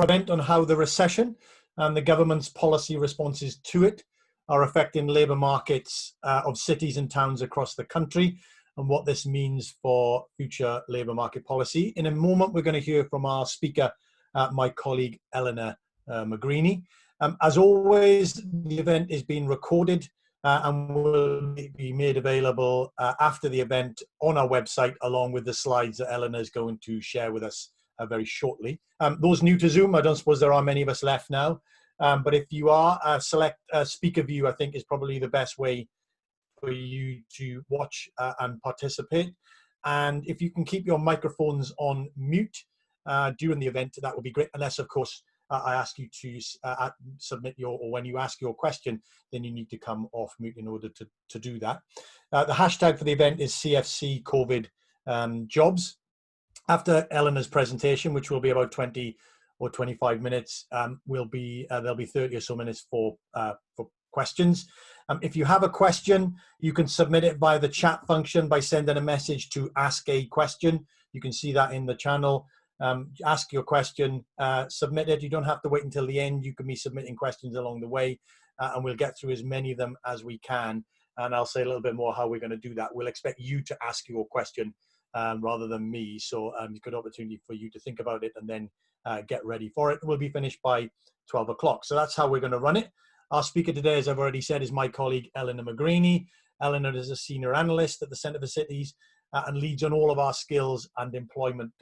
event on how the recession and the government's policy responses to it are affecting labour markets of cities and towns across the country, and what this means for future labour market policy. In a moment, we're going to hear from our speaker, my colleague Elena Magrini. As always, the event is being recorded and will be made available after the event on our website, along with the slides that Elena is going to share with us very shortly. Those new to Zoom, I don't suppose there are many of us left now, but if you are, select speaker view, I think is probably the best way for you to watch and participate. And if you can keep your microphones on mute during the event, that would be great, unless of course I ask you to submit your, or when you ask your question, then you need to come off mute in order to do that. The hashtag for the event is CFC COVID jobs. After Elena's presentation, which will be about 20 or 25 minutes, there'll be 30 or so minutes for questions. If you have a question, you can submit it via the chat function by sending a message to ask a question. You can see that in the channel. Ask your question, submit it. You don't have to wait until the end. You can be submitting questions along the way, and we'll get through as many of them as we can. And I'll say a little bit more how we're going to do that. We'll expect you to ask your question rather than me. So a good opportunity for you to think about it and then get ready for it. We'll be finished by 12 o'clock. So that's how we're going to run it. Our speaker today, as I've already said, is my colleague Elena Magrini. Elena is a senior analyst at the Centre for Cities and leads on all of our skills and employment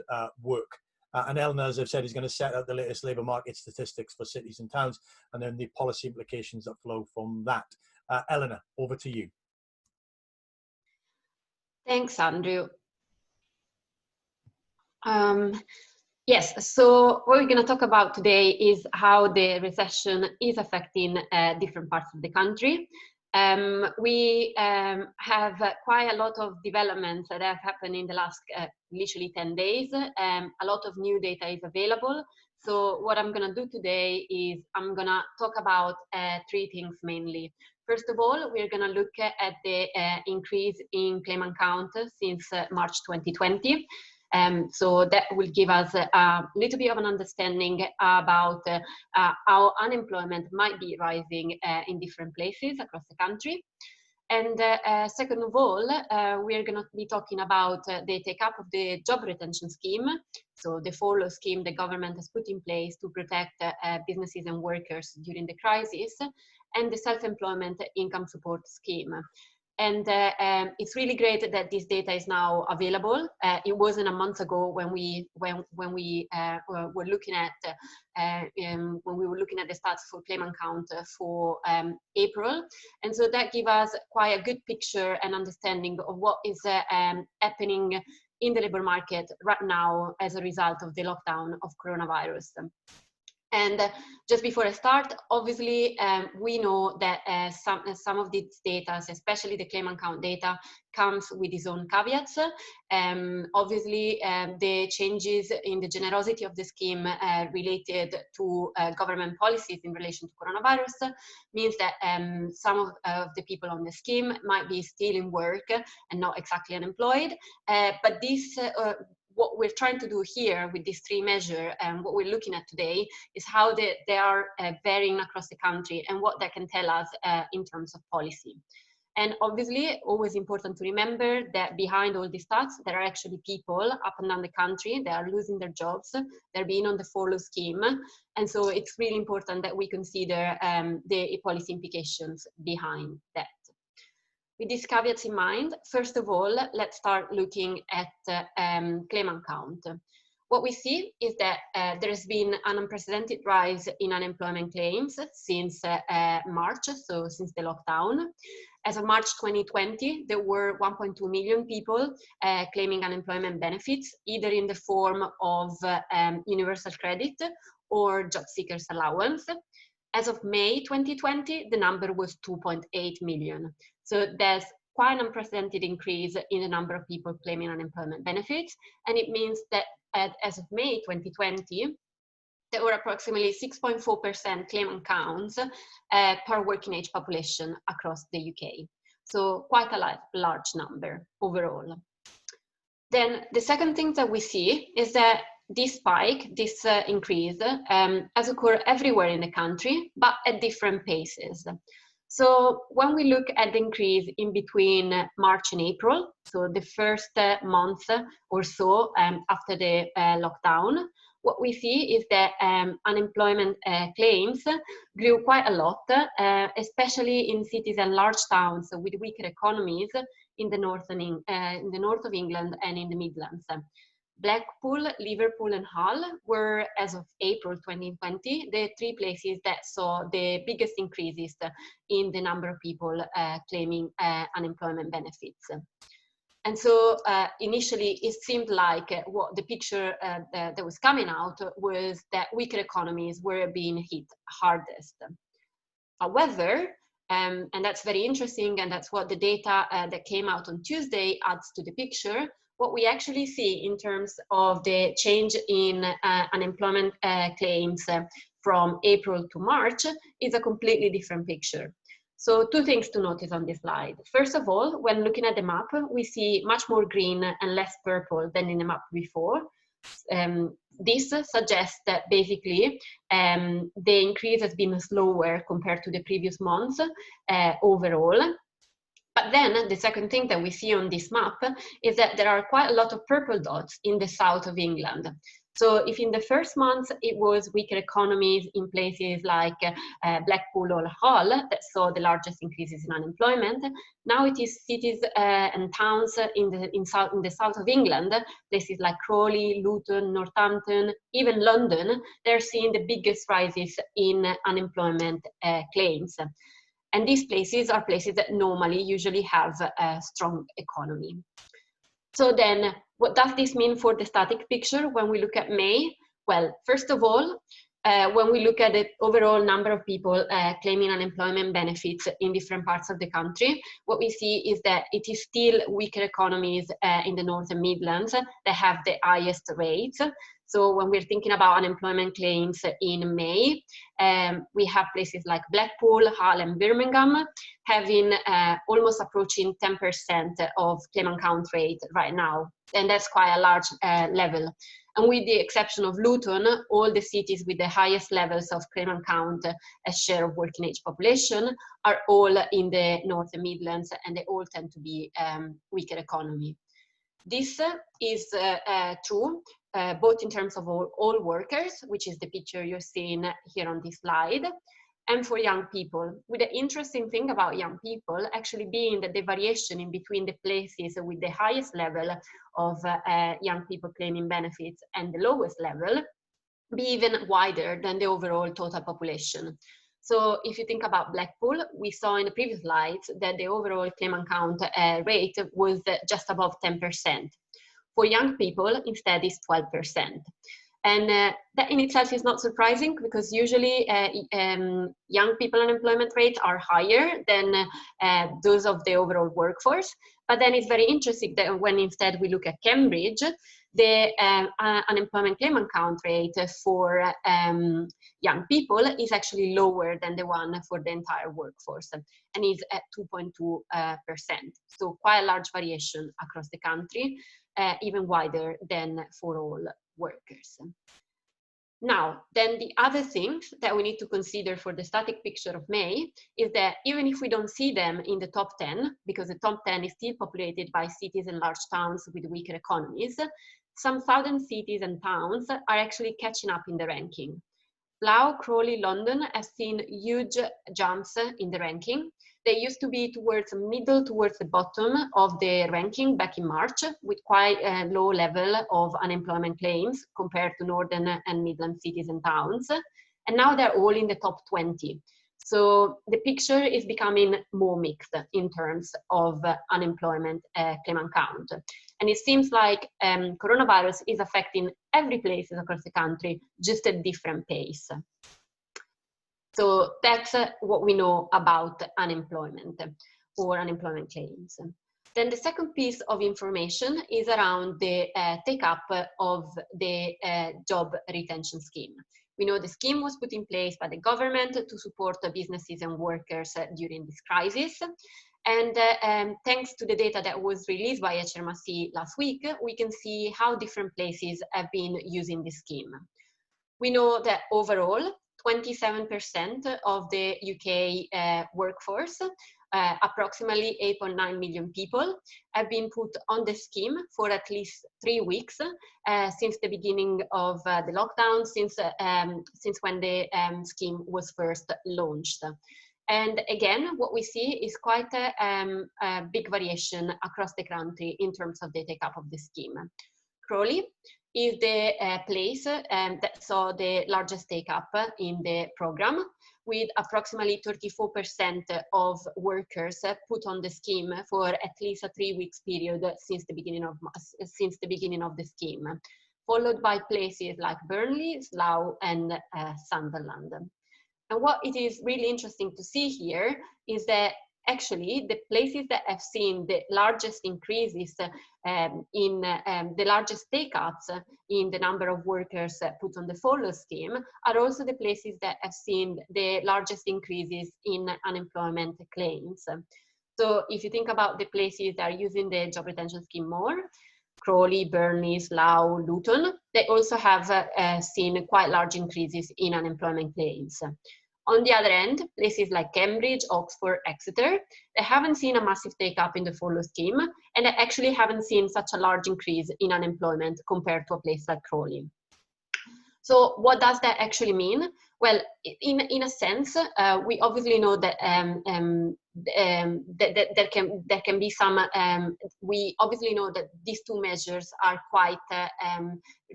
work. And Elena, as I've said, is going to set out the latest labour market statistics for cities and towns, and then the policy implications that flow from that. Elena, over to you. Thanks, Andrew. Yes, so what we're going to talk about today is how the recession is affecting different parts of the country. We have quite a lot of developments that have happened in the last literally 10 days. A lot of new data is available. So what I'm going to do today is I'm going to talk about three things mainly. First of all, we're going to look at the increase in claimant count since March 2020. So that will give us a little bit of an understanding about how unemployment might be rising in different places across the country. And second of all, we're going to be talking about the take-up of the job retention scheme, so the furlough scheme the government has put in place to protect businesses and workers during the crisis, and the self-employment income support scheme. And it's really great that this data is now available. It wasn't a month ago when we were looking at the stats for claimant count for April, and so that gives us quite a good picture and understanding of what is happening in the labour market right now as a result of the lockdown of coronavirus. And just before I start, obviously, we know that some of these data, especially the claimant count data, comes with its own caveats. Obviously, the changes in the generosity of the scheme related to government policies in relation to coronavirus means that some of the people on the scheme might be still in work and not exactly unemployed. But this what we're trying to do here with these three measures and what we're looking at today is how they are varying across the country and what that can tell us in terms of policy. And obviously, always important to remember that behind all these stats, there are actually people up and down the country that are losing their jobs, they're being on the furlough scheme. And so it's really important that we consider the policy implications behind that. With these caveats in mind, first of all, let's start looking at claimant count. What we see is that there has been an unprecedented rise in unemployment claims since March, so since the lockdown. As of March 2020, there were 1.2 million people claiming unemployment benefits, either in the form of universal credit or job seekers allowance. As of May 2020, the number was 2.8 million. So there's quite an unprecedented increase in the number of people claiming unemployment benefits. And it means that as of May 2020, there were approximately 6.4% claimant counts per working age population across the UK. So quite a large number overall. Then the second thing that we see is that this spike, this increase, has occurred everywhere in the country, but at different paces. So when we look at the increase in between March and April, so the first month or so after the lockdown, what we see is that unemployment claims grew quite a lot, especially in cities and large towns with weaker economies in the north of England and in the Midlands. Blackpool, Liverpool and Hull were, as of April 2020, the three places that saw the biggest increases in the number of people claiming unemployment benefits. And so initially it seemed like what the picture that was coming out was that weaker economies were being hit hardest. However, and that's very interesting, and that's what the data that came out on Tuesday adds to the picture. What we actually see in terms of the change in unemployment claims from April to March is a completely different picture. So two things to notice on this slide. First of all, when looking at the map, we see much more green and less purple than in the map before. This suggests that basically the increase has been slower compared to the previous months overall. But then the second thing that we see on this map is that there are quite a lot of purple dots in the south of England. So if in the first month it was weaker economies in places like Blackpool or Hull that saw the largest increases in unemployment, now it is cities and towns in the south of England, places like Crawley, Luton, Northampton, even London, they're seeing the biggest rises in unemployment claims. And these places are places that normally usually have a strong economy. So then, what does this mean for the static picture when we look at May? Well, first of all, when we look at the overall number of people claiming unemployment benefits in different parts of the country, what we see is that it is still weaker economies in the North and Midlands that have the highest rates. So when we're thinking about unemployment claims in May, we have places like Blackpool, Hull and Birmingham having almost approaching 10% of claimant count rate right now. And that's quite a large level. And with the exception of Luton, all the cities with the highest levels of claimant count as share of working age population are all in the North and Midlands, and they all tend to be weaker economy. This is true both in terms of all workers, which is the picture you're seeing here on this slide, and for young people. With the interesting thing about young people actually being that the variation in between the places with the highest level of young people claiming benefits and the lowest level be even wider than the overall total population. So if you think about Blackpool, we saw in the previous slides that the overall claimant count rate was just above 10%. For young people, instead, is 12%. And that in itself is not surprising because usually young people unemployment rates are higher than those of the overall workforce. But then it's very interesting that when instead we look at Cambridge, the unemployment claimant count rate for young people is actually lower than the one for the entire workforce and is at 2.2%. So quite a large variation across the country, even wider than for all workers. Now, then the other things that we need to consider for the static picture of May is that even if we don't see them in the top 10, because the top 10 is still populated by cities and large towns with weaker economies, some southern cities and towns are actually catching up in the ranking. Slough, Crawley, London have seen huge jumps in the ranking. They used to be towards the bottom of the ranking back in March with quite a low level of unemployment claims compared to Northern and Midland cities and towns. And now they're all in the top 20. So the picture is becoming more mixed in terms of unemployment claimant count. And it seems like coronavirus is affecting every place across the country, just at different pace. So that's what we know about unemployment or unemployment claims. Then the second piece of information is around the take-up of the job retention scheme. We know the scheme was put in place by the government to support the businesses and workers during this crisis. And thanks to the data that was released by HMRC last week, we can see how different places have been using this scheme. We know that overall, 27% of the UK workforce, approximately 8.9 million people, have been put on the scheme for at least 3 weeks since the beginning of the lockdown, since when the scheme was first launched. And again, what we see is quite a big variation across the country in terms of the take-up of the scheme. Crawley is the place that saw the largest take-up in the program, with approximately 34% of workers put on the scheme for at least a 3 weeks period since the beginning of the scheme, followed by places like Burnley, Slough, and Sunderland. And what it is really interesting to see here is that actually the places that have seen the largest increases in the largest take-ups in the number of workers put on the furlough scheme are also the places that have seen the largest increases in unemployment claims. So if you think about the places that are using the job retention scheme more, Crawley, Burnley, Slough, Luton, they also have seen quite large increases in unemployment claims. On the other end, places like Cambridge, Oxford, Exeter, they haven't seen a massive take-up in the furlough scheme, and they actually haven't seen such a large increase in unemployment compared to a place like Crawley. So what does that actually mean? Well, in a sense, we obviously know that there can be some, we obviously know that these two measures are quite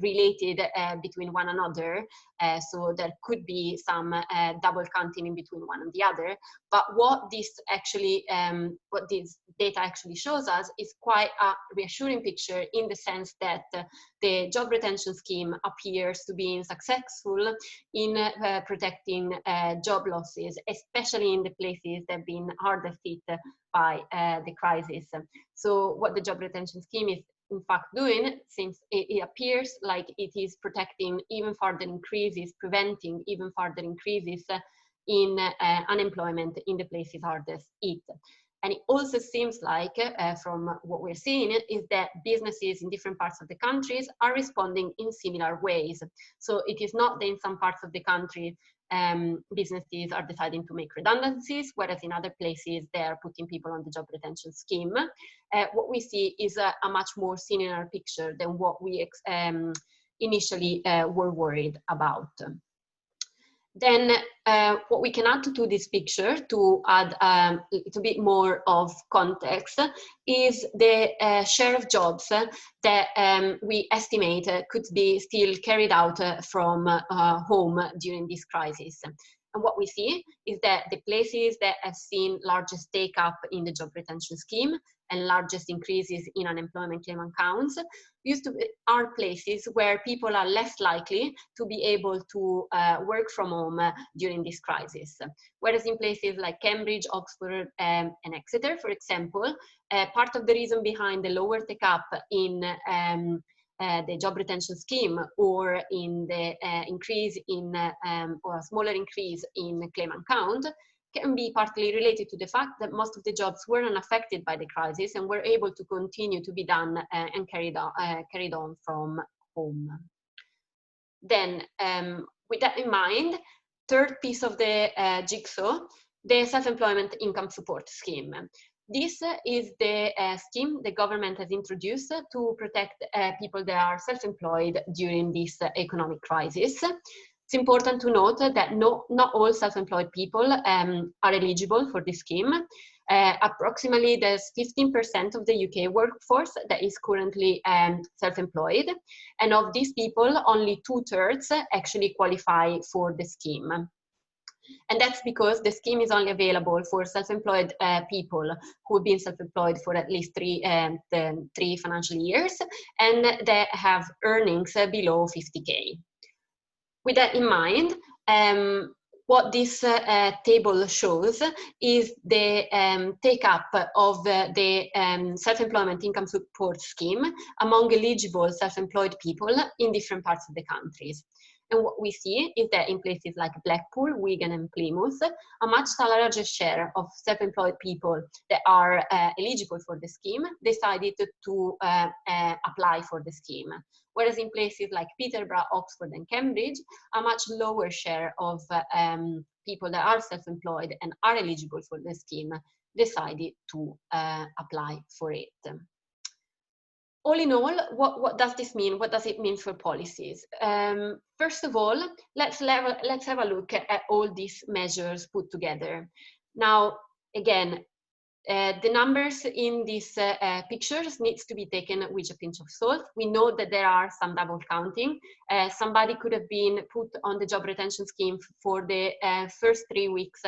related between one another, so there could be some double counting in between one and the other. But what this data actually shows us is quite a reassuring picture, in the sense that the job retention scheme appears to be successful in protecting job losses, especially in the places that have been hardest hit by the crisis. So what the job retention scheme is in fact doing, since it appears like it is protecting even further increases, preventing even further increases in unemployment in the places hardest hit. And it also seems like, from what we're seeing, is that businesses in different parts of the countries are responding in similar ways. So it is not that in some parts of the country, businesses are deciding to make redundancies, whereas in other places they are putting people on the job retention scheme. What we see is a much more similar picture than what we initially were worried about. Then what we can add to this picture, to add a little bit more of context, is the share of jobs that we estimate could be still carried out from home during this crisis. And what we see is that the places that have seen largest take-up in the job retention scheme and largest increases in unemployment claim accounts are places where people are less likely to be able to work from home during this crisis. Whereas in places like Cambridge, Oxford, and Exeter, for example, part of the reason behind the lower take-up in the job retention scheme, or in the increase in, or a smaller increase in claimant count, can be partly related to the fact that most of the jobs were unaffected by the crisis and were able to continue to be done and carried on from home. Then, with that in mind, third piece of the jigsaw, the self-employment income support scheme. This is the scheme the government has introduced to protect people that are self-employed during this economic crisis. It's important to note that not all self-employed people are eligible for this scheme. Approximately there's 15% of the UK workforce that is currently self-employed, and of these people, only 2/3 actually qualify for the scheme. And that's because the scheme is only available for self-employed people who have been self-employed for at least three financial years and that have earnings below 50K. With that in mind, what this table shows is the take-up of the self-employment income support scheme among eligible self-employed people in different parts of the countries. And what we see is that in places like Blackpool, Wigan and Plymouth, a much larger share of self-employed people that are eligible for the scheme decided to apply for the scheme. Whereas in places like Peterborough, Oxford and Cambridge, a much lower share of people that are self-employed and are eligible for the scheme decided to apply for it. All in all, what does this mean? What does it mean for policies? First of all, let's have a look at all these measures put together. Now, again, the numbers in these pictures needs to be taken with a pinch of salt. We know that there are some double counting. Somebody could have been put on the job retention scheme for the first 3 weeks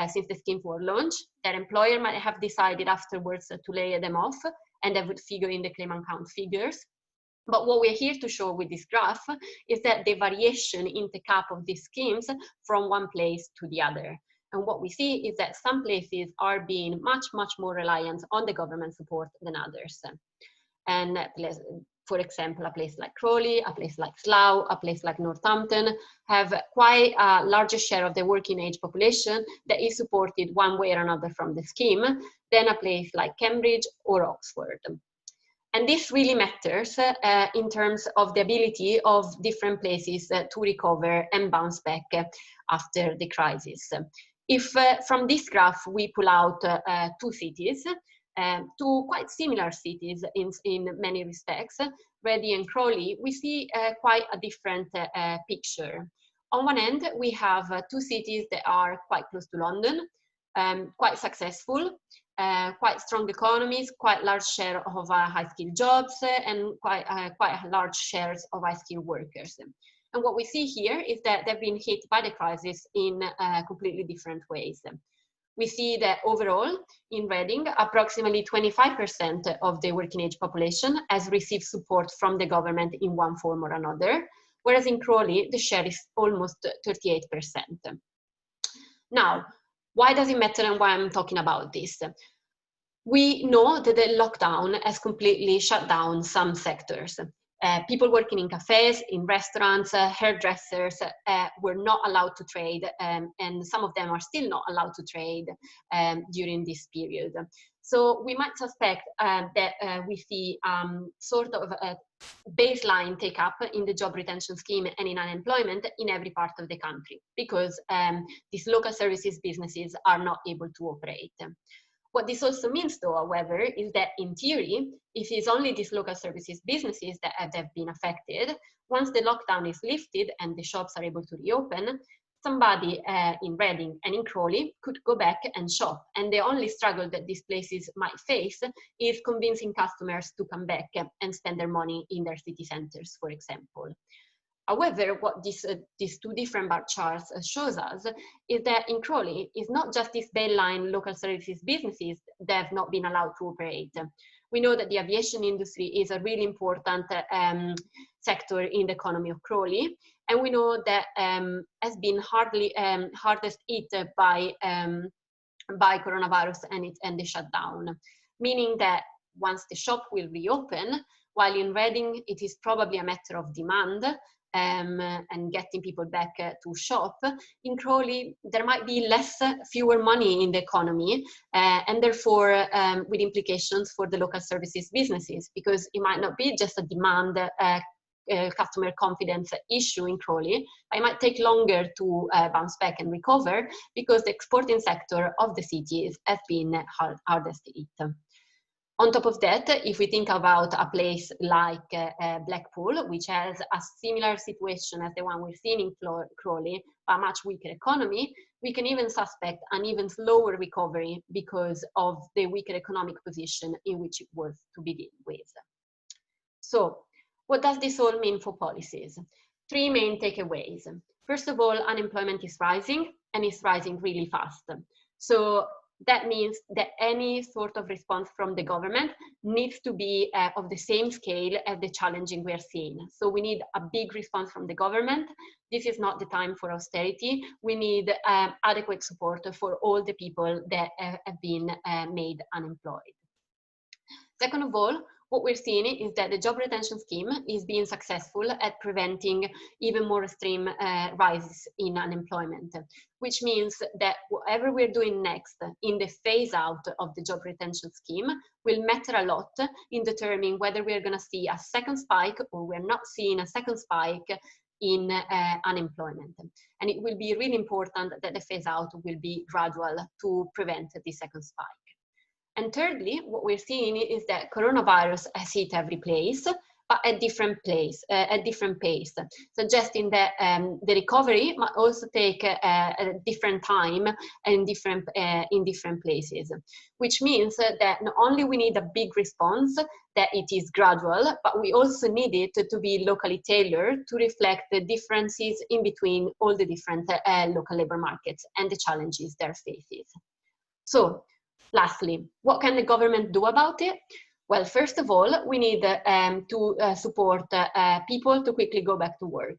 since the scheme was launched. Their employer might have decided afterwards to lay them off, and that would figure in the claimant count figures. But what we're here to show with this graph is that the variation in the cap of these schemes from one place to the other. And what we see is that some places are being much more reliant on the government support than others. And for example, a place like Crawley, a place like Slough, a place like Northampton have quite a larger share of the working age population that is supported one way or another from the scheme than a place like Cambridge or Oxford. And this really matters in terms of the ability of different places to recover and bounce back after the crisis. If from this graph we pull out two cities, two quite similar cities in many respects, Reading and Crawley, we see quite a different picture. On one end, we have two cities that are quite close to London, quite successful, quite strong economies, quite large share of high-skilled jobs, and quite large shares of high-skilled workers. And what we see here is that they've been hit by the crisis in completely different ways. We see that overall in Reading, approximately 25% of the working age population has received support from the government in one form or another, whereas in Crawley, the share is almost 38%. Now, why does it matter and why I'm talking about this? We know that the lockdown has completely shut down some sectors. People working in cafes, in restaurants, hairdressers were not allowed to trade, and some of them are still not allowed to trade during this period. So we might suspect that we see sort of a baseline take up in the job retention scheme and in unemployment in every part of the country, because these local services businesses are not able to operate. What this also means, though, however, is that in theory, if it's only these local services businesses that have been affected, once the lockdown is lifted and the shops are able to reopen, somebody in Reading and in Crawley could go back and shop. And the only struggle that these places might face is convincing customers to come back and spend their money in their city centers, for example. However, what these two different bar charts shows us is that in Crawley, it's not just these baseline local services businesses that have not been allowed to operate. We know that the aviation industry is a really important sector in the economy of Crawley, and we know that has been hardest hit by coronavirus and the shutdown, meaning that once the shop will reopen, while in Reading it is probably a matter of demand, and getting people back to shop, in Crawley there might be fewer money in the economy, and therefore with implications for the local services businesses, because it might not be just a demand customer confidence issue in Crawley. It might take longer to bounce back and recover because the exporting sector of the cities has been hardest hit. On top of that, if we think about a place like Blackpool, which has a similar situation as the one we're seeing in Crawley, but a much weaker economy, we can even suspect an even slower recovery because of the weaker economic position in which it was to begin with. So, what does this all mean for policies? Three main takeaways. First of all, unemployment is rising, and it's rising really fast. So, that means that any sort of response from the government needs to be of the same scale as the challenging we are seeing. So we need a big response from the government. This is not the time for austerity. We need adequate support for all the people that have been made unemployed. Second of all, what we're seeing is that the job retention scheme is being successful at preventing even more extreme rises in unemployment, which means that whatever we're doing next in the phase out of the job retention scheme will matter a lot in determining whether we're going to see a second spike or we're not seeing a second spike in unemployment. And it will be really important that the phase out will be gradual to prevent the second spike. And thirdly, what we're seeing is that coronavirus has hit every place, but at different pace, suggesting that the recovery might also take a different time and in different places, which means that not only we need a big response, that it is gradual, but we also need it to be locally tailored to reflect the differences in between all the different local labor markets and the challenges they're facing. So, lastly, what can the government do about it? Well, first of all, we need to support people to quickly go back to work.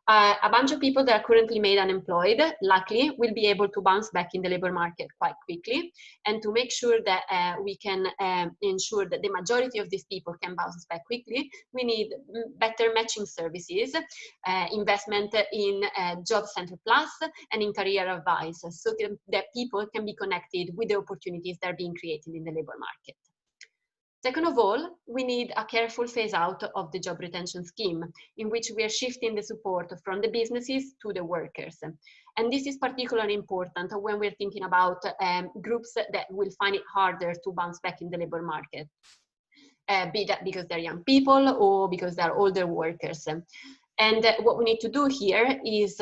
A bunch of people that are currently made unemployed likely will be able to bounce back in the labor market quite quickly. And to make sure that we can ensure that the majority of these people can bounce back quickly, we need better matching services, investment in Job Center Plus and in career advice, so that people can be connected with the opportunities that are being created in the labor market. Second of all, we need a careful phase out of the job retention scheme, in which we are shifting the support from the businesses to the workers. And this is particularly important when we're thinking about groups that will find it harder to bounce back in the labor market, be that because they're young people or because they're older workers. And what we need to do here is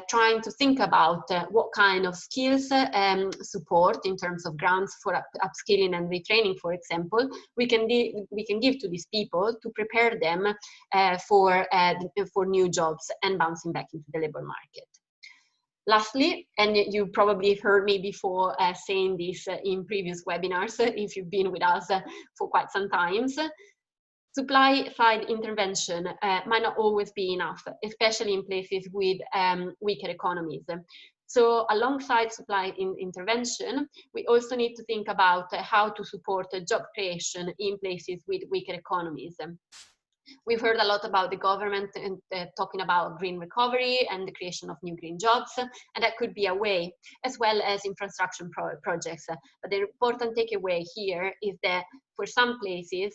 trying to think about what kind of skills support in terms of grants for upskilling and retraining, for example, we can give to these people to prepare them for new jobs and bouncing back into the labor market. Lastly, and you probably heard me before saying this in previous webinars, if you've been with us for quite some time, supply side intervention might not always be enough, especially in places with weaker economies. So alongside supply intervention, we also need to think about how to support job creation in places with weaker economies. We've heard a lot about the government and talking about green recovery and the creation of new green jobs, and that could be a way, as well as infrastructure projects. But the important takeaway here is that for some places,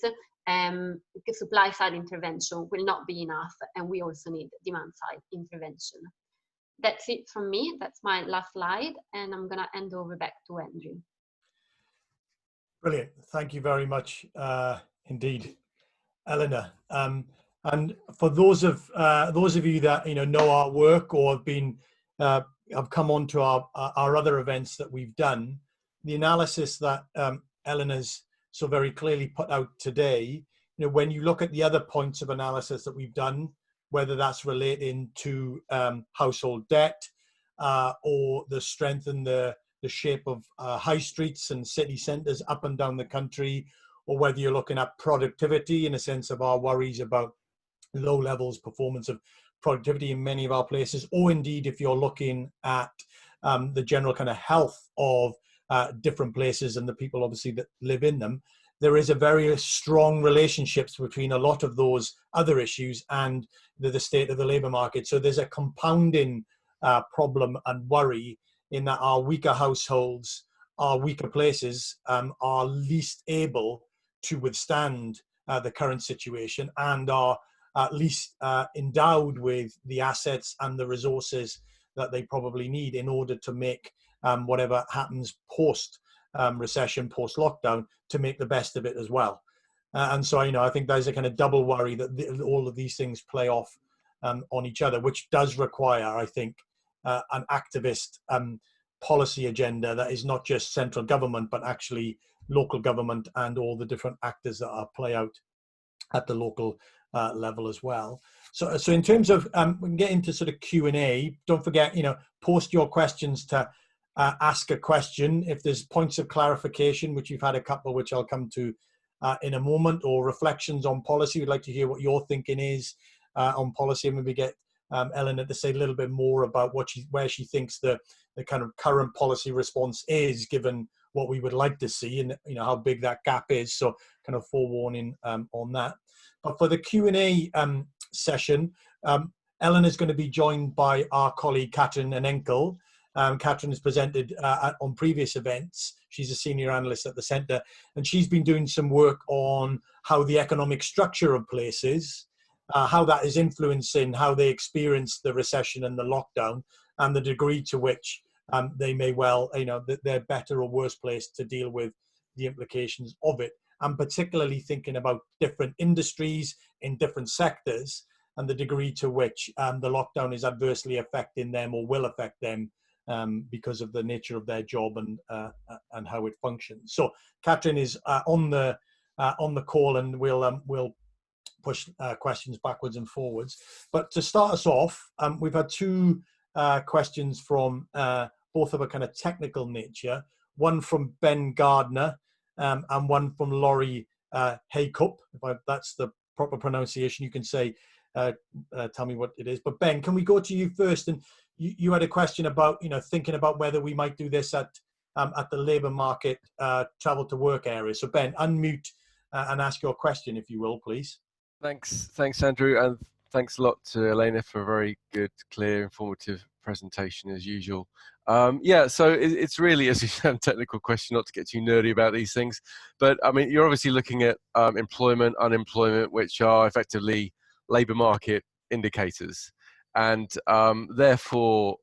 supply side intervention will not be enough, and we also need demand side intervention. That's it from me. That's my last slide, and I'm going to hand over back to Andrew. Brilliant. Thank you very much indeed, Elena. And for those of you that know our work or have been have come on to our other events that we've done, the analysis that Elena's so very clearly put out today, when you look at the other points of analysis that we've done, whether that's relating to household debt or the strength and the shape of high streets and city centres up and down the country, or whether you're looking at productivity in a sense of our worries about low levels performance of productivity in many of our places, or indeed if you're looking at the general kind of health of different places and the people obviously that live in them, there is a very strong relationships between a lot of those other issues and the state of the labour market. So there's a compounding problem and worry in that our weaker households, our weaker places are least able to withstand the current situation and are at least endowed with the assets and the resources that they probably need in order to make whatever happens post recession, post lockdown, to make the best of it as well. And so, I think there's a kind of double worry that all of these things play off on each other, which does require, I think, an activist policy agenda that is not just central government, but actually local government and all the different actors that are play out at the local level as well. So in terms of, we can get into sort of Q&A. Don't forget, post your questions to ask a question. If there's points of clarification, which you've had a couple, which I'll come to in a moment, or reflections on policy, we'd like to hear what your thinking is on policy, and maybe get Elena to say a little bit more about where she thinks the kind of current policy response is, given what we would like to see, and how big that gap is. So kind of forewarning on that. But for the Q&A session, Ellen is going to be joined by our colleague Katrin Enenkel. Katrin has presented on previous events. She's a senior analyst at the centre, and she's been doing some work on how the economic structure of places, how that is influencing how they experience the recession and the lockdown, and the degree to which they may well, that they're better or worse placed to deal with the implications of it. And particularly thinking about different industries in different sectors and the degree to which the lockdown is adversely affecting them or will affect them because of the nature of their job and how it functions. So Katrin is on the call, and we'll push questions backwards and forwards. But to start us off, we've had two questions from both of a kind of technical nature. One from Ben Gardner and one from Laurie Haycup. If that's the proper pronunciation, you can say, tell me what it is. But Ben, can we go to you first? And you had a question about, thinking about whether we might do this at the labour market travel to work area. So Ben, unmute and ask your question, if you will, please. Thanks, Andrew, and thanks a lot to Elena for a very good, clear, informative presentation as usual. Yeah, so it's really, as you said, a technical question, not to get too nerdy about these things, but I mean, you're obviously looking at employment, unemployment, which are effectively labour market indicators, and therefore,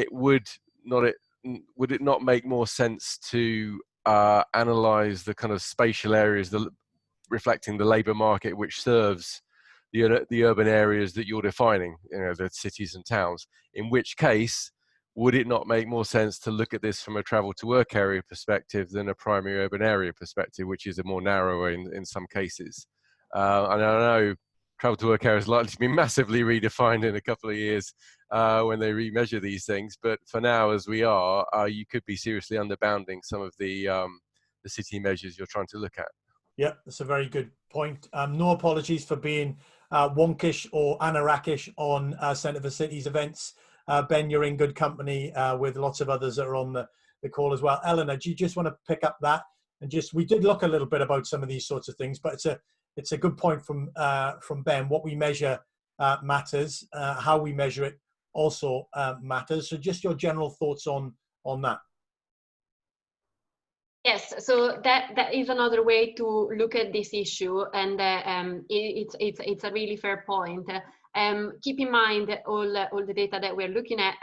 would it not make more sense to analyse the kind of spatial areas, reflecting the labour market which serves the urban areas that you're defining, the cities and towns, in which case, would it not make more sense to look at this from a travel to work area perspective than a primary urban area perspective, which is a more narrow in some cases? And I know travel to work area is likely to be massively redefined in a couple of years when they remeasure these things, but for now, as we are, you could be seriously underbounding some of the city measures you're trying to look at. Yeah, that's a very good point. No apologies for being wonkish or anarakish on Centre for Cities events. Ben, you're in good company with lots of others that are on the call as well. Eleanor, do you just want to pick up that? And we did look a little bit about some of these sorts of things, but it's a good point from Ben. What we measure matters. How we measure it also matters. So just your general thoughts on that. Yes, so that is another way to look at this issue, and it's a really fair point. Keep in mind all the data that we're looking at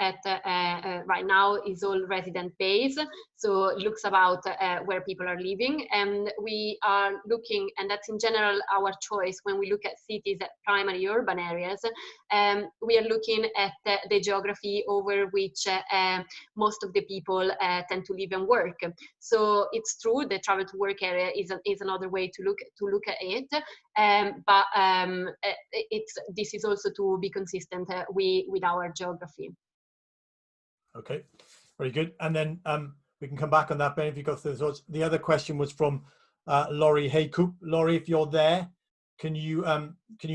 right now is all resident based, so it looks about where people are living, and we are looking, and that's in general our choice when we look at cities at primary urban areas. We are looking at the geography over which most of the people tend to live and work. So it's true the travel to work area is another way to look at it, but this is also to be consistent with our geography. Okay, very good. And then we can come back on that, Ben, if you go through the thoughts. The other question was from Laurie Haycup. Laurie, if you're there, can you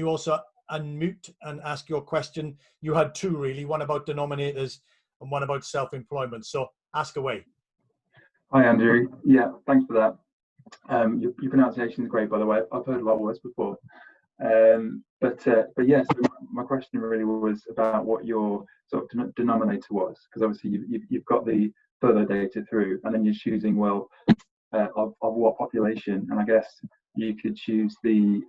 also unmute and ask your question? You had two really, one about denominators and one about self-employment. So ask away. Hi, Andrew. Yeah, thanks for that. Your pronunciation is great, by the way. I've heard a lot worse before. But yes, my question really was about what your sort of denominator was, because obviously you've got the furlough data through, and then you're choosing, well, of what population, and I guess you could choose the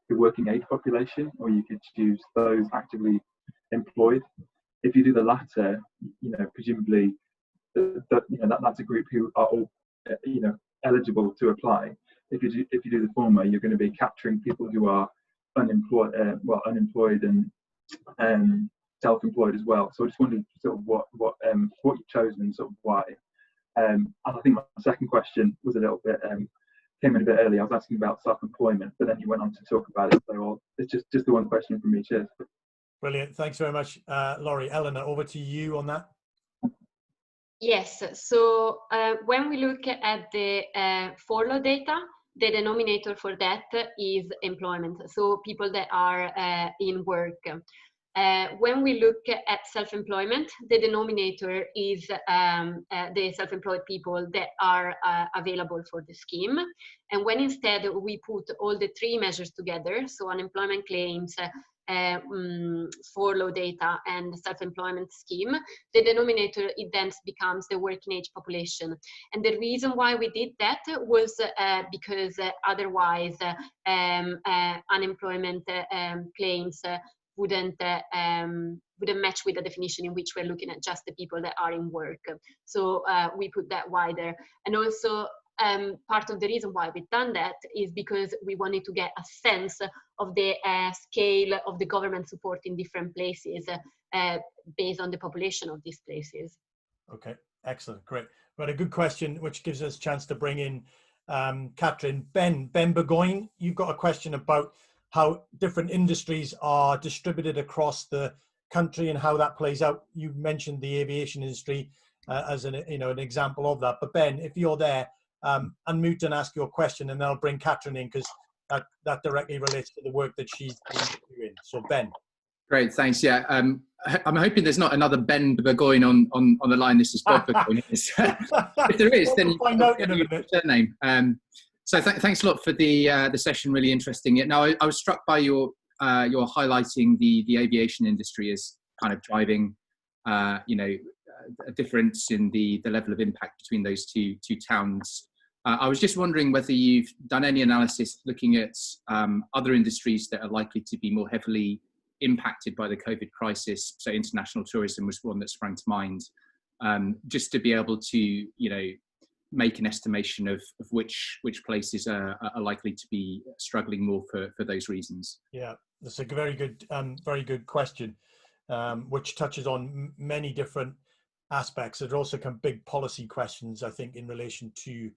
working age population, or you could choose those actively employed. If you do the latter, presumably that's a group who are all eligible to apply. If you do the former, you're going to be capturing people who are unemployed and self-employed as well. So I just wondered sort of what you've chosen and sort of why. And I think my second question was a little bit came in a bit early. I was asking about self-employment, but then you went on to talk about it. So it's just the one question from me. Cheers. Brilliant. Thanks very much, Laurie. Eleanor, over to you on that. Yes, so when we look at the furlough data, the denominator for that is employment, so people that are in work. When we look at self-employment, the denominator is the self-employed people that are available for the scheme. And when instead we put all the three measures together, so unemployment claims, furlough data and self-employment scheme, the denominator, it then becomes the working age population. And the reason why we did that was because otherwise unemployment claims wouldn't match with the definition in which we're looking at just the people that are in work. So we put that wider. And also part of the reason why we've done that is because we wanted to get a sense of the scale of the government support in different places based on the population of these places. Okay, excellent, great. But a good question, which gives us a chance to bring in Catherine. Ben Burgoyne, you've got a question about how different industries are distributed across the country and how that plays out. You mentioned the aviation industry as an example of that. But Ben, if you're there, unmute and ask your question, and then I'll bring Catherine in because that directly relates to the work that she's been doing. So Ben. Great, thanks. Yeah, I'm hoping there's not another Ben Burgoyne on the line. This is Bob Burgoyne. If there is, then find out in a minute. Surname. So thanks a lot for the session. Really interesting. Now, I was struck by your highlighting the aviation industry as kind of driving, a difference in the level of impact between those two towns. I was just wondering whether you've done any analysis looking at other industries that are likely to be more heavily impacted by the COVID crisis. So international tourism was one that sprang to mind, just to be able to, make an estimation of which places are likely to be struggling more for those reasons. Yeah, that's a very good question, which touches on many different aspects. There are also some big policy questions, I think, in relation to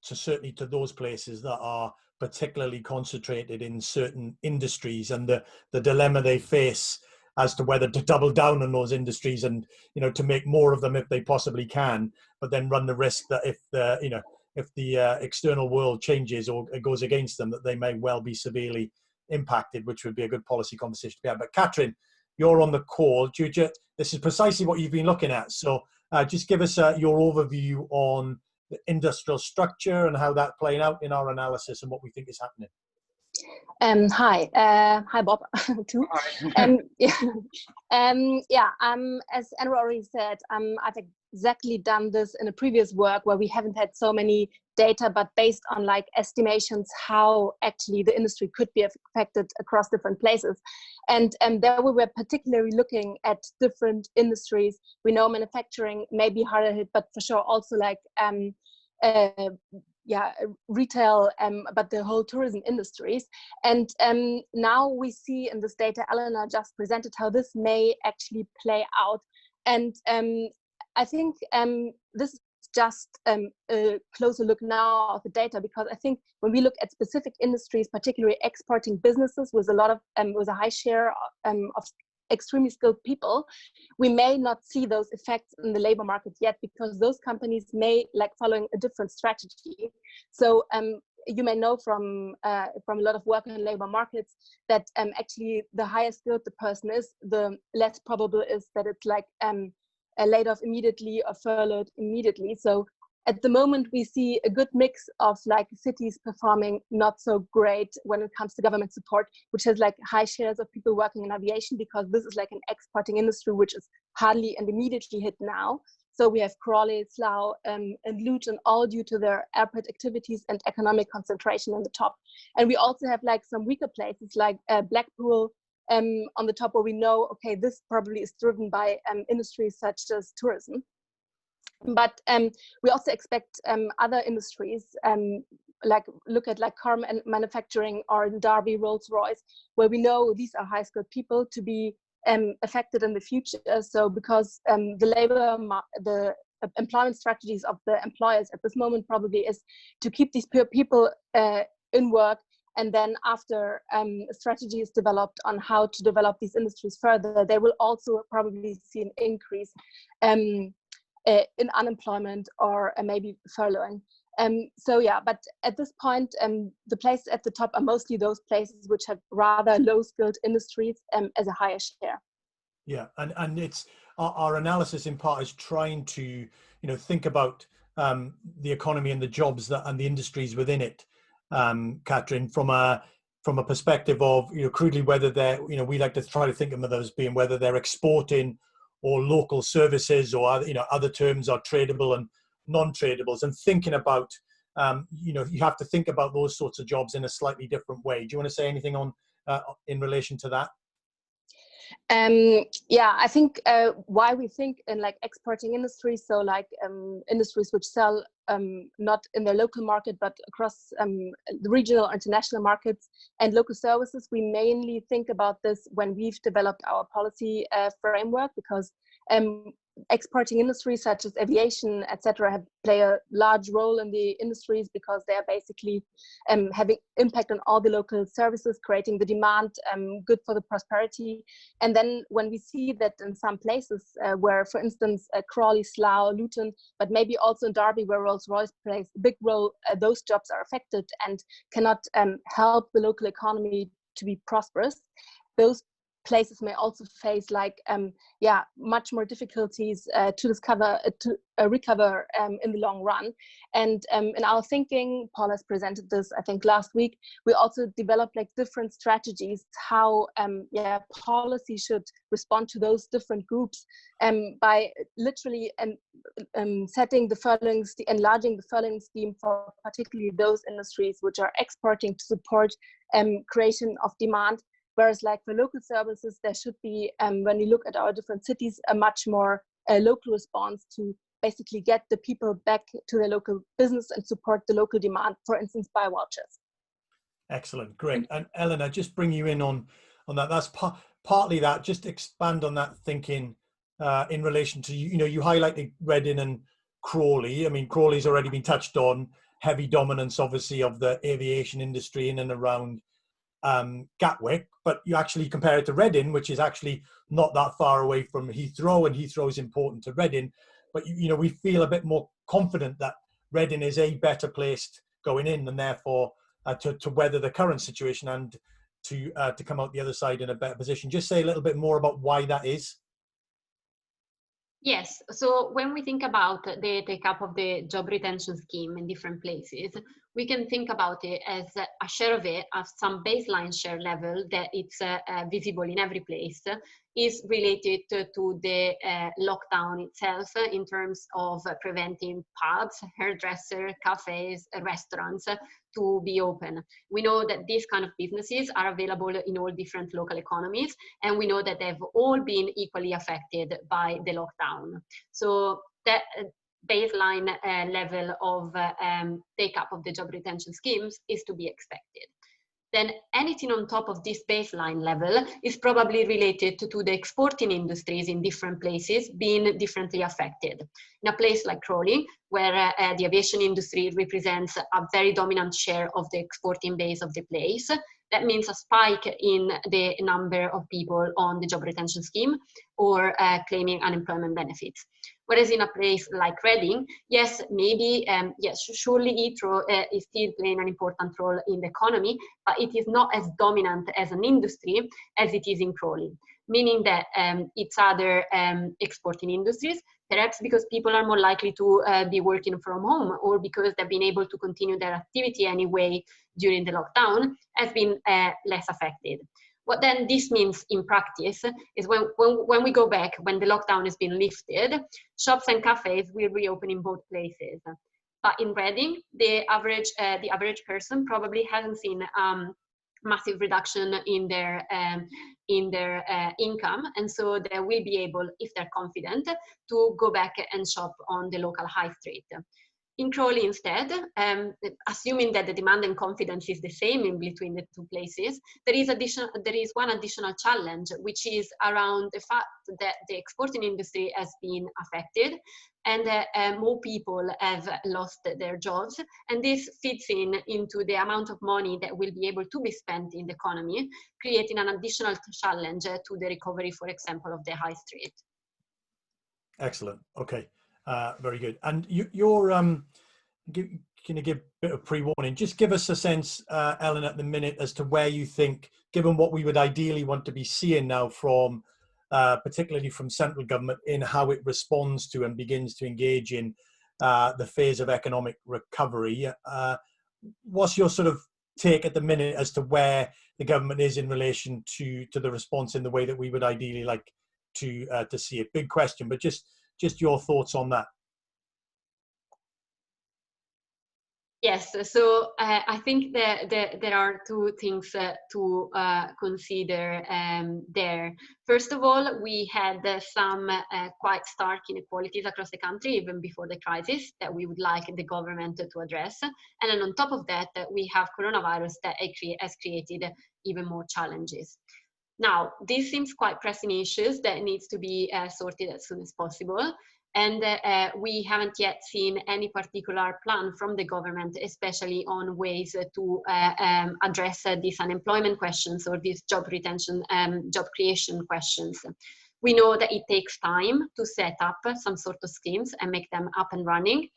certainly to those places that are particularly concentrated in certain industries and the dilemma they face as to whether to double down on those industries and to make more of them if they possibly can, but then run the risk that if the external world changes or it goes against them, that they may well be severely impacted, which would be a good policy conversation to be had. But Catherine, you're on the call. This is precisely what you've been looking at. So just give us your overview on the industrial structure and how that's playing out in our analysis and what we think is happening. Hi Bob too. Hi. As Andrew already said, I've exactly done this in a previous work where we haven't had so many data, but based on like estimations how actually the industry could be affected across different places. And there we were particularly looking at different industries. We know manufacturing may be harder hit, but for sure also like retail, but the whole tourism industries. And now we see in this data Elena just presented how this may actually play out. And I think this is just a closer look now of the data, because I think when we look at specific industries, particularly exporting businesses with a lot of with a high share of extremely skilled people, we may not see those effects in the labor market yet, because those companies may like following a different strategy. So you may know from a lot of work in labor markets that actually the higher skilled the person is, the less probable is that it's like laid off immediately or furloughed immediately. So at the moment, we see a good mix of like cities performing not so great when it comes to government support, which has like high shares of people working in aviation, because this is like an exporting industry, which is hardly and immediately hit now. So we have Crawley, Slough, and Luton, all due to their airport activities and economic concentration on the top. And we also have like some weaker places like Blackpool on the top, where we know, okay, this probably is driven by industries such as tourism. But we also expect other industries, like look at like car manufacturing or Derby, Rolls-Royce, where we know these are high-skilled people to be affected in the future. So because the employment strategies of the employers at this moment probably is to keep these people in work, and then after a strategy is developed on how to develop these industries further, they will also probably see an increase in unemployment or maybe furloughing. So yeah, but at this point, the places at the top are mostly those places which have rather low-skilled industries as a higher share. Yeah, and it's our analysis in part is trying to think about the economy and the jobs that and the industries within it, Catherine, from a perspective of crudely whether they're we like to try to think of them as being whether they're exporting or local services, or other terms are tradable and non-tradables, and thinking about you have to think about those sorts of jobs in a slightly different way. Do you want to say anything on in relation to that? Yeah, I think why we think in like exporting industries, so like industries which sell not in their local market but across the regional or international markets and local services, we mainly think about this when we've developed our policy framework, because exporting industries such as aviation, etc., play a large role in the industries because they are basically having impact on all the local services, creating the demand, good for the prosperity. And then when we see that in some places where, for instance, Crawley, Slough, Luton, but maybe also in Derby, where Rolls-Royce plays a big role, those jobs are affected and cannot help the local economy to be prosperous. Those places may also face like much more difficulties to recover in the long run. And in our thinking, Paul has presented this I think last week, we also developed like different strategies how policy should respond to those different groups by literally setting the furloughing, enlarging the furloughing scheme for particularly those industries which are exporting to support creation of demand. Whereas like for local services, there should be, when we look at our different cities, a much more local response to basically get the people back to their local business and support the local demand, for instance, by vouchers. Excellent, great. And Elena, just bring you in on that. That's partly that, just expand on that thinking in relation to, you highlighted Reading and Crawley. I mean, Crawley's already been touched on, heavy dominance obviously of the aviation industry in and around Gatwick, but you actually compare it to Reading, which is actually not that far away from Heathrow, and Heathrow is important to Reading, but we feel a bit more confident that Reading is a better placed going in, and therefore to weather the current situation and to come out the other side in a better position. Just say a little bit more about why that is. Yes, so when we think about the take-up of the job retention scheme in different places, we can think about it as a share of it, as some baseline share level that it's visible in every place, is related to the lockdown itself in terms of preventing pubs, hairdresser, cafes, restaurants to be open. We know that these kind of businesses are available in all different local economies, and we know that they've all been equally affected by the lockdown. So that baseline level of take-up of the job retention schemes is to be expected. Then anything on top of this baseline level is probably related to the exporting industries in different places being differently affected. In a place like Crawley, where the aviation industry represents a very dominant share of the exporting base of the place, that means a spike in the number of people on the job retention scheme or claiming unemployment benefits. Whereas in a place like Reading, yes, maybe, yes, surely Heathrow is still playing an important role in the economy, but it is not as dominant as an industry as it is in Crawley, meaning that it's other exporting industries, perhaps because people are more likely to be working from home, or because they've been able to continue their activity anyway during the lockdown, has been less affected. What then this means in practice is when we go back, when the lockdown has been lifted, shops and cafes will reopen in both places. But in Reading, the average person probably hasn't seen massive reduction in their income, and so they will be able, if they're confident, to go back and shop on the local high street. In Crawley instead, assuming that the demand and confidence is the same in between the two places, there is one additional challenge, which is around the fact that the exporting industry has been affected, and more people have lost their jobs, and this fits into the amount of money that will be able to be spent in the economy, creating an additional challenge to the recovery, for example, of the high street. Excellent. Okay. Very good. And your can you give a bit of pre-warning? Just give us a sense, Ellen, at the minute as to where you think, given what we would ideally want to be seeing now from, particularly from central government, in how it responds to and begins to engage in the phase of economic recovery. What's your sort of take at the minute as to where the government is in relation to the response in the way that we would ideally like to see it? Big question, but just your thoughts on that. Yes, so I think that there are two things to consider there. First of all, we had some quite stark inequalities across the country even before the crisis that we would like the government to address. And then on top of that, we have coronavirus that has created even more challenges. Now, this seems quite pressing issues that needs to be sorted as soon as possible. And we haven't yet seen any particular plan from the government, especially on ways to address these unemployment questions or these job retention, job creation questions. We know that it takes time to set up some sort of schemes and make them up and running.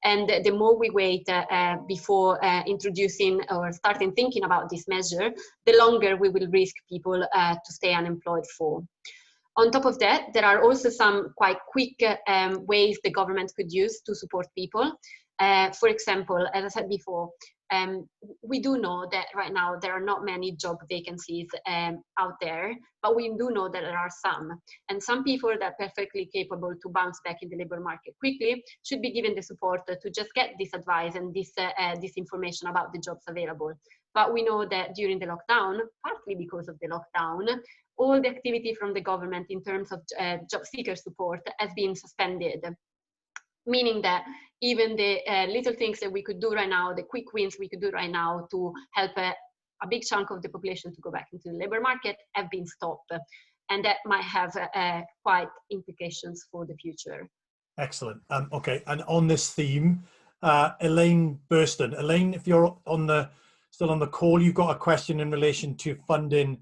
And the more we wait before introducing or starting thinking about this measure, the longer we will risk people to stay unemployed for. On top of that, there are also some quite quick ways the government could use to support people. For example, as I said before, we do know that right now there are not many job vacancies out there, but we do know that there are some. And some people that are perfectly capable to bounce back in the labor market quickly should be given the support to just get this advice and this information about the jobs available. But we know that during the lockdown, partly because of the lockdown, all the activity from the government in terms of job seeker support has been suspended, meaning that even the little things that we could do right now, the quick wins we could do right now to help a big chunk of the population to go back into the labor market have been stopped. And that might have quite implications for the future. Excellent. Okay, and on this theme, Elaine Burston. Elaine, if you're still on the call, you've got a question in relation to funding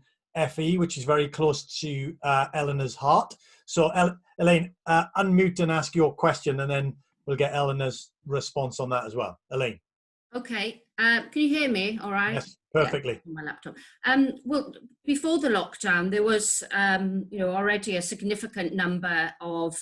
FE, which is very close to Eleanor's heart. So Elaine, unmute and ask your question, and then we'll get Eleanor's response on that as well. Elaine. Okay, can you hear me all right? Yes, perfectly. Yeah, on my laptop. Well, before the lockdown, there was already a significant number of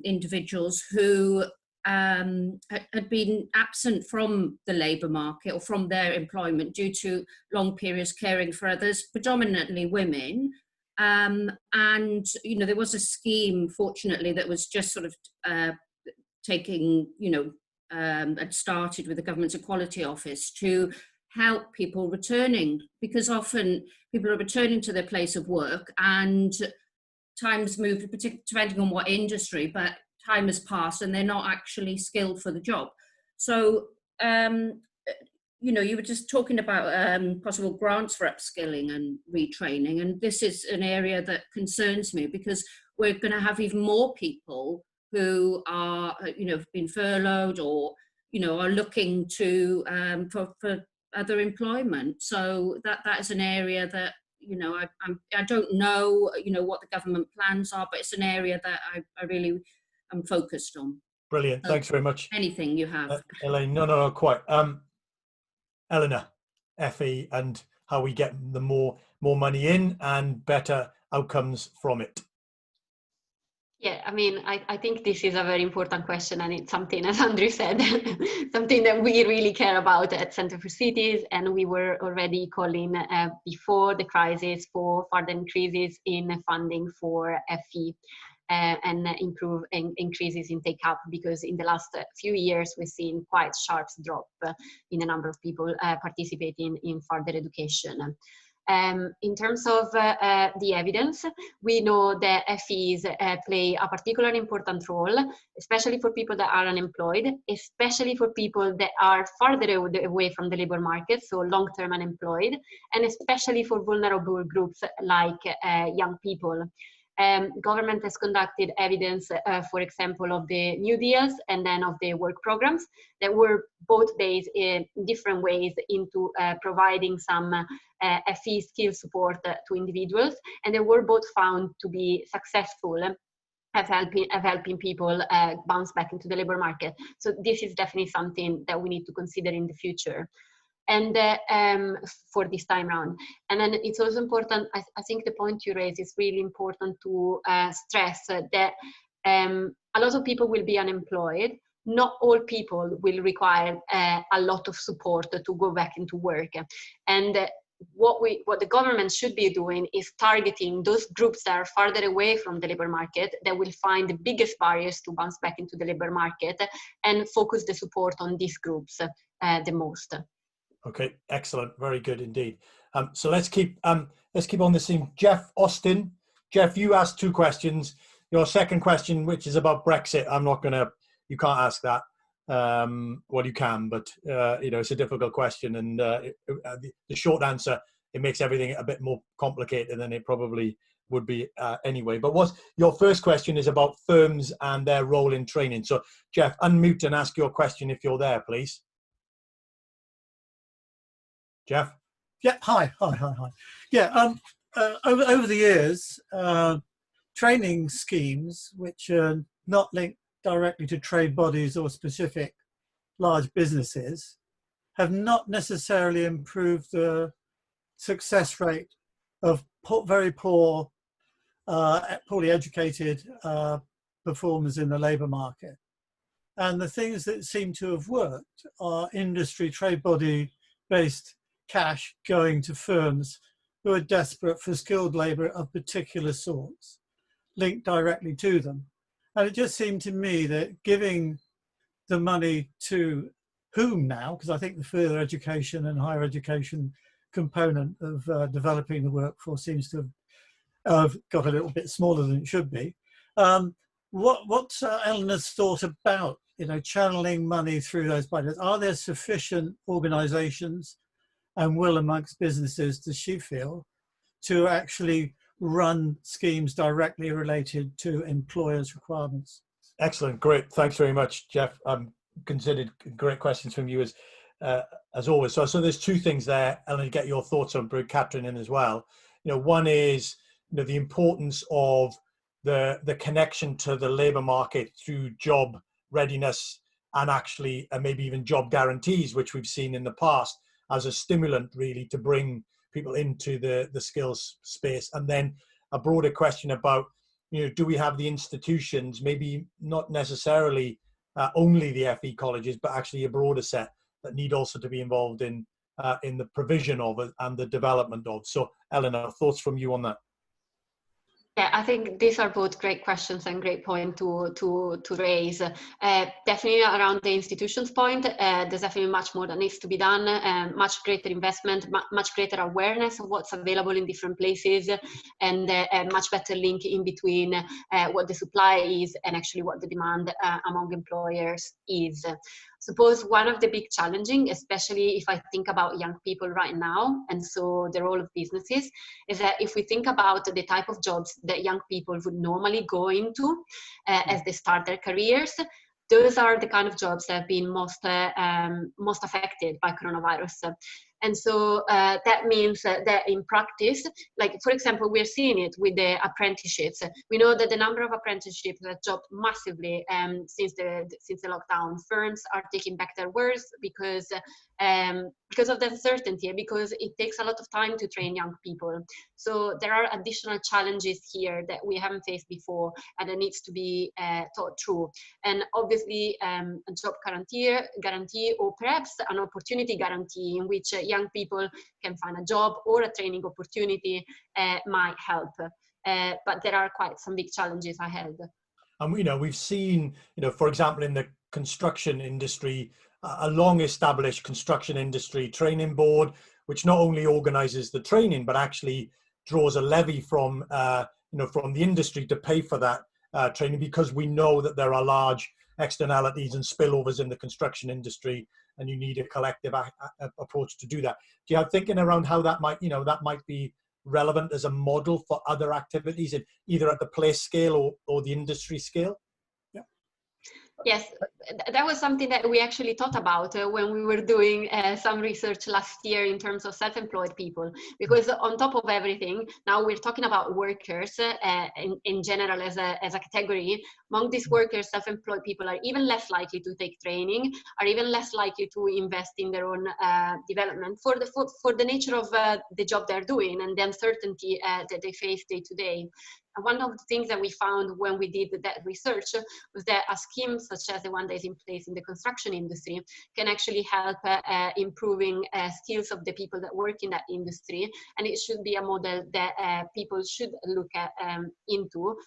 individuals who had been absent from the labour market or from their employment due to long periods caring for others, predominantly women. And, there was a scheme, fortunately, that was just sort of taking, had started with the Government's Equality Office to help people returning, because often people are returning to their place of work and time's moved, particularly depending on what industry, but time has passed and they're not actually skilled for the job. So, you were just talking about possible grants for upskilling and retraining, and this is an area that concerns me because we're going to have even more people who are, been furloughed or, are looking to for other employment. So that is an area that, I don't know, what the government plans are, but it's an area that I really am focused on. Brilliant. Thanks very much. Anything you have. Elaine, no, quite. Eleanor, FE and how we get the more money in and better outcomes from it. Yeah, I mean, I think this is a very important question, and it's something, as Andrew said, something that we really care about at Centre for Cities, and we were already calling before the crisis for further increases in funding for FE and increases in take-up, because in the last few years we've seen quite sharp drop in the number of people participating in further education. In terms of the evidence, we know that FEs play a particularly important role, especially for people that are unemployed, especially for people that are farther away from the labor market, so long-term unemployed, and especially for vulnerable groups like young people. Government has conducted evidence, for example, of the new deals and then of the work programs that were both based in different ways into providing some FE skill support to individuals, and they were both found to be successful of helping people bounce back into the labor market. So this is definitely something that we need to consider in the future. And for this time round. And then it's also important, I think the point you raise is really important to stress that a lot of people will be unemployed. Not all people will require a lot of support to go back into work. And what the government should be doing is targeting those groups that are farther away from the labor market, that will find the biggest barriers to bounce back into the labor market, and focus the support on these groups the most. Okay, excellent, very good indeed. So let's keep on this theme. Jeff Austin, Jeff, you asked 2 questions. Your second question, which is about Brexit, you can't ask that. Well, you can, but it's a difficult question, and the short answer, it makes everything a bit more complicated than it probably would be anyway. But your first question is about firms and their role in training. So Jeff, unmute and ask your question if you're there, please. Jeff? Yeah, hi. Yeah, over the years, training schemes which are not linked directly to trade bodies or specific large businesses have not necessarily improved the success rate of very poor, poorly educated performers in the labour market. And the things that seem to have worked are industry trade body based cash going to firms who are desperate for skilled labour of particular sorts, linked directly to them. And it just seemed to me that giving the money to whom now, because I think the further education and higher education component of developing the workforce seems to have got a little bit smaller than it should be. What's Elena's thought about channeling money through those budgets? Are there sufficient organisations and will amongst businesses, does she feel, to actually run schemes directly related to employers' requirements? Excellent, great. Thanks very much, Jeff. Considered great questions from you as always. So there's 2 things there, Ellen, to get your thoughts on, bring Catherine in as well. One is the importance of the connection to the labour market through job readiness and actually maybe even job guarantees, which we've seen in the past as a stimulant really to bring people into the skills space. And then a broader question about, do we have the institutions, maybe not necessarily only the FE colleges, but actually a broader set that need also to be involved in the provision of it and the development of. So Eleanor, thoughts from you on that? Yeah, I think these are both great questions and great point to raise. Definitely around the institutions point, there's definitely much more that needs to be done, much greater investment, much greater awareness of what's available in different places, and a much better link in between what the supply is and actually what the demand among employers is. Suppose one of the big challenging, especially if I think about young people right now, and so the role of businesses, is that if we think about the type of jobs that young people would normally go into as they start their careers, those are the kind of jobs that have been most affected by coronavirus. And so that means that in practice, like for example, we're seeing it with the apprenticeships. We know that the number of apprenticeships has dropped massively since the lockdown. Firms are taking back their words because of the uncertainty, and because it takes a lot of time to train young people. So there are additional challenges here that we haven't faced before, and that needs to be thought through. And obviously, a job guarantee, or perhaps an opportunity guarantee in which young people can find a job or a training opportunity might help. But there are quite some big challenges ahead. And we've seen, for example, in the construction industry, a long-established construction industry training board, which not only organises the training but actually draws a levy from from the industry to pay for that training, because we know that there are large externalities and spillovers in the construction industry, and you need a collective approach to do that. Do you have thinking around how that might be relevant as a model for other activities, either at the place scale or the industry scale? Yes, that was something that we actually thought about when we were doing some research last year in terms of self-employed people, because on top of everything, now we're talking about workers in general as a category. Among these workers, self-employed people are even less likely to take training, are even less likely to invest in their own development for the nature of the job they're doing and the uncertainty that they face day to day. And one of the things that we found when we did that research was that a scheme such as the one that is in place in the construction industry can actually help improving skills of the people that work in that industry. And it should be a model that people should look at into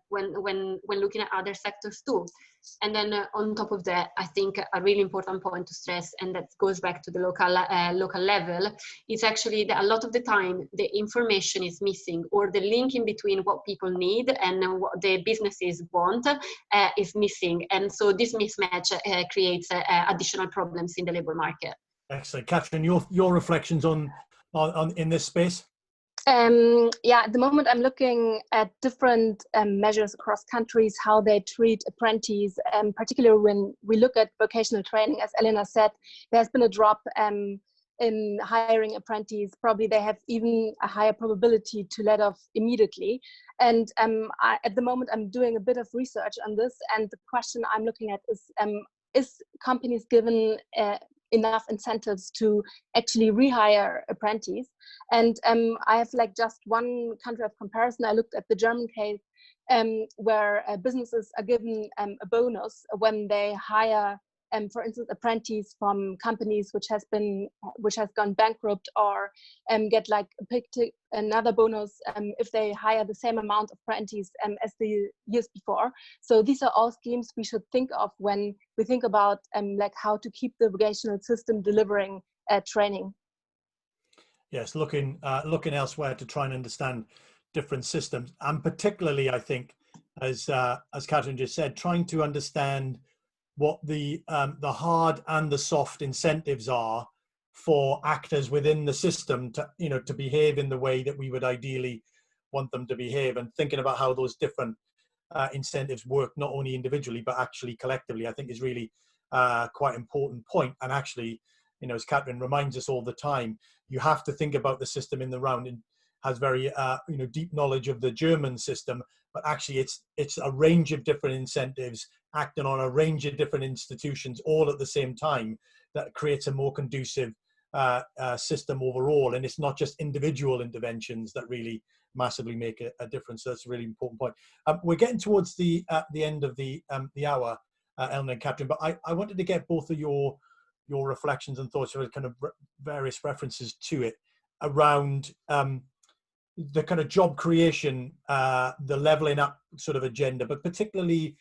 when looking at other sectors too. And then on top of that, I think a really important point to stress, and that goes back to the local level, is actually that a lot of the time the information is missing, or the link in between what people need and what the businesses want is missing. And so this mismatch creates additional problems in the labor market. Excellent. Catherine, your reflections on in this space? Yeah, at the moment I'm looking at different measures across countries, how they treat apprentices, particularly when we look at vocational training. As Elena said, there's been a drop in hiring apprentices. Probably they have even a higher probability to let off immediately. And at the moment I'm doing a bit of research on this, and the question I'm looking at is companies given enough incentives to actually rehire apprentices? And I have like just one country of comparison. I looked at the German case where businesses are given a bonus when they hire, for instance, apprentices from companies which has gone bankrupt, or get like another bonus if they hire the same amount of apprentices as the years before. So these are all schemes we should think of when we think about like how to keep the vocational system delivering training. Yes, looking elsewhere to try and understand different systems, and particularly, I think, as Catherine just said, trying to understand what the hard and the soft incentives are for actors within the system to behave in the way that we would ideally want them to behave, and thinking about how those different incentives work, not only individually but actually collectively, I think is really quite an important point. And actually, as Catherine reminds us all the time, you have to think about the system in the round, and has very deep knowledge of the German system, but actually it's a range of different incentives acting on a range of different institutions all at the same time that creates a more conducive system overall. And it's not just individual interventions that really massively make a difference. So that's a really important point. We're getting towards the end of the hour, Elena and Catherine, but I wanted to get both of your reflections and thoughts, or kind of various references to it around the kind of job creation, the leveling up sort of agenda, but particularly,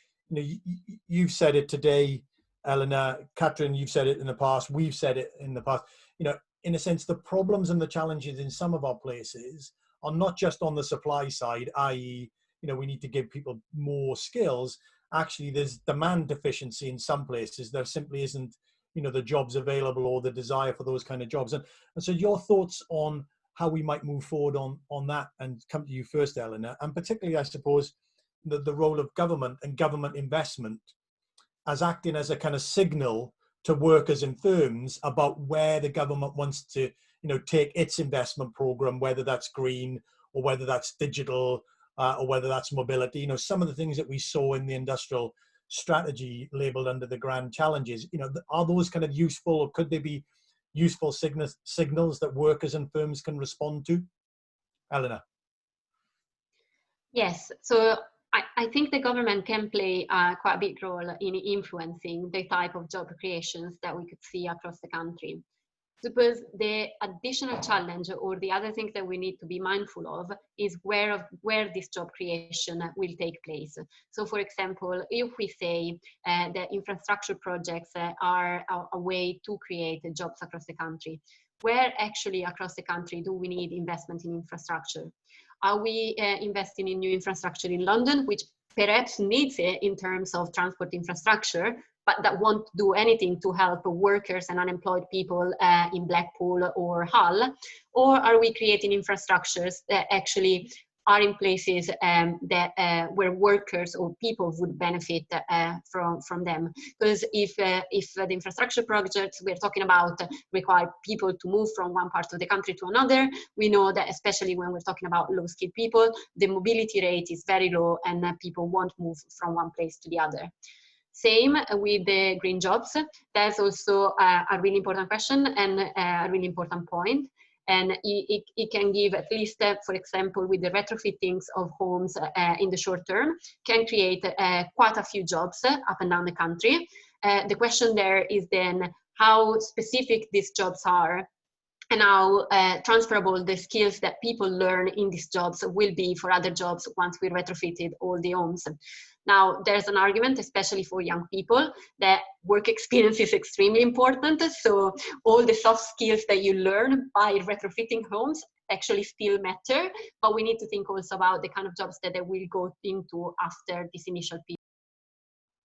you've said it today, Elena, Catherine, you've said it in the past, we've said it in the past, in a sense, the problems and the challenges in some of our places are not just on the supply side, i.e., we need to give people more skills. Actually, there's demand deficiency in some places. There simply isn't, the jobs available or the desire for those kind of jobs. And so your thoughts on how we might move forward on that, and come to you first, Elena, and particularly, I suppose, the role of government and government investment as acting as a kind of signal to workers and firms about where the government wants to, take its investment program, whether that's green or whether that's digital or whether that's mobility. Some of the things that we saw in the industrial strategy labeled under the grand challenges, are those kind of useful, or could they be useful signals that workers and firms can respond to? Elena. Yes, so I think the government can play quite a big role in influencing the type of job creations that we could see across the country. Suppose the additional challenge, or the other thing that we need to be mindful of, is where this job creation will take place. So, for example, if we say that infrastructure projects are a way to create jobs across the country, where actually across the country do we need investment in infrastructure? Are we investing in new infrastructure in London, which perhaps needs it in terms of transport infrastructure, but that won't do anything to help workers and unemployed people in Blackpool or Hull? Or are we creating infrastructures that actually are in places that where workers or people would benefit from them. Because if the infrastructure projects we're talking about require people to move from one part of the country to another, we know that especially when we're talking about low-skilled people, the mobility rate is very low and people won't move from one place to the other. Same with the green jobs. That's also a really important question and a really important point. And it can give at least, for example, with the retrofittings of homes in the short term, can create quite a few jobs up and down the country. The question there is then how specific these jobs are and how transferable the skills that people learn in these jobs will be for other jobs once we retrofitted all the homes. Now, there's an argument, especially for young people, that work experience is extremely important. So all the soft skills that you learn by retrofitting homes actually still matter, but we need to think also about the kind of jobs that they will go into after this initial period.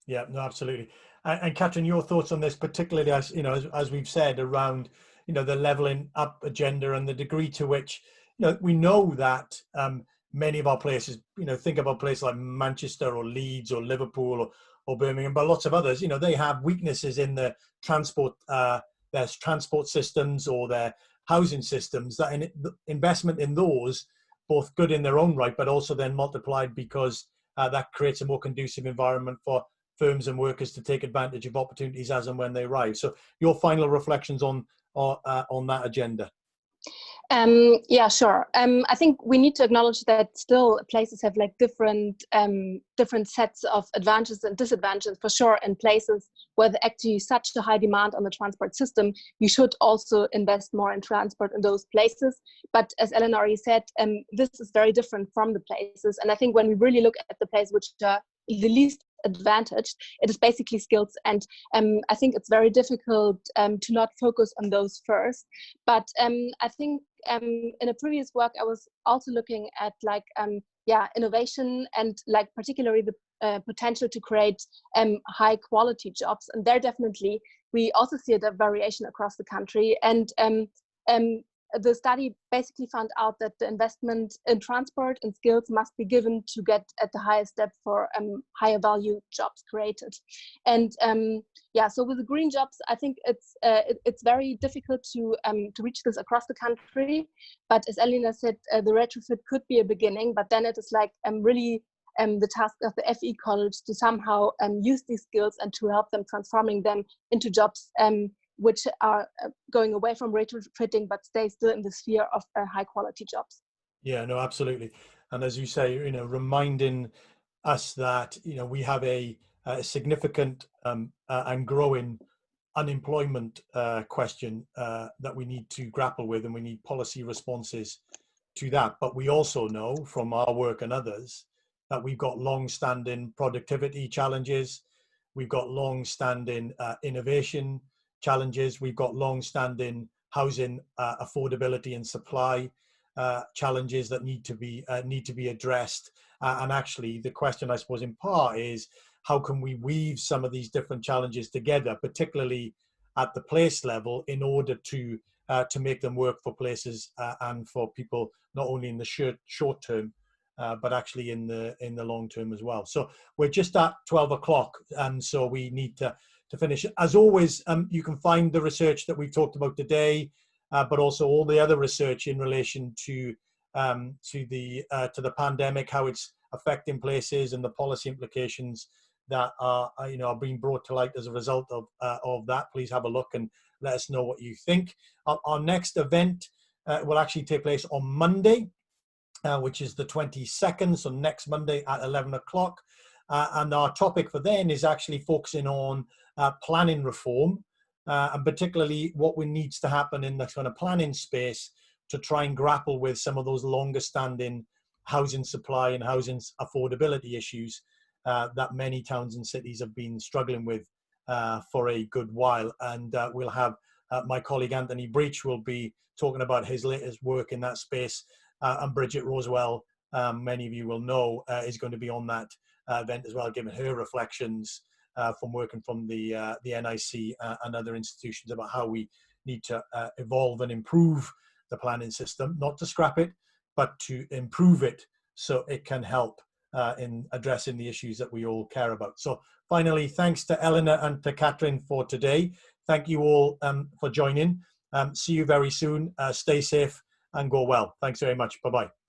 Yeah, no, absolutely. And Katrin, your thoughts on this, particularly as you know, as we've said, around the leveling up agenda and the degree to which we know that many of our places, think about places like Manchester or Leeds or Liverpool or Birmingham, but lots of others, they have weaknesses in the transport, their transport systems or their housing systems. That investment in those, both good in their own right, but also then multiplied because that creates a more conducive environment for firms and workers to take advantage of opportunities as and when they arrive. So your final reflections on that agenda? Yeah, sure. I think we need to acknowledge that still places have like different sets of advantages and disadvantages for sure. In places where there actually is such a high demand on the transport system, you should also invest more in transport in those places. But as Elena already said, this is very different from the places. And I think when we really look at the places which are the least advantaged, it is basically skills, and I think it's very difficult to not focus on those first. But I think in a previous work I was also looking at like innovation and like particularly the potential to create high quality jobs, and there definitely we also see a variation across the country. And the study basically found out that the investment in transport and skills must be given to get at the highest step for higher value jobs created. And so with the green jobs, I think it's very difficult to reach this across the country. But as Elena said, the retrofit could be a beginning, but then it is like really the task of the FE college to somehow use these skills and to help them transforming them into jobs which are going away from retrofitting but stay still in the sphere of high quality jobs. Yeah, no, absolutely. And as you say, reminding us that, we have a significant and growing unemployment question that we need to grapple with, and we need policy responses to that. But we also know from our work and others that we've got long-standing productivity challenges, we've got long-standing innovation challenges, we've got long-standing housing affordability and supply challenges that need to be addressed. And actually, the question, I suppose, in part is how can we weave some of these different challenges together, particularly at the place level, in order to make them work for places and for people, not only in the short term, but actually in the long term as well. So we're just at 12 o'clock, and so we need to finish. As always, you can find the research that we've talked about today, but also all the other research in relation to the pandemic, how it's affecting places, and the policy implications that are being brought to light as a result of that. Please have a look and let us know what you think. Our next event will actually take place on Monday, which is the 22nd, so next Monday at 11 o'clock. And our topic for then is actually focusing on planning reform, and particularly what needs to happen in the kind of planning space to try and grapple with some of those longer standing housing supply and housing affordability issues that many towns and cities have been struggling with for a good while. And we'll have my colleague Anthony Breach will be talking about his latest work in that space, and Bridget Rosewell, many of you will know, is going to be on that event as well, giving her reflections from working from the NIC and other institutions about how we need to evolve and improve the planning system, not to scrap it, but to improve it so it can help in addressing the issues that we all care about. So finally, thanks to Eleanor and to Catherine for today. Thank you all for joining. See you very soon. Stay safe and go well. Thanks very much. Bye-bye.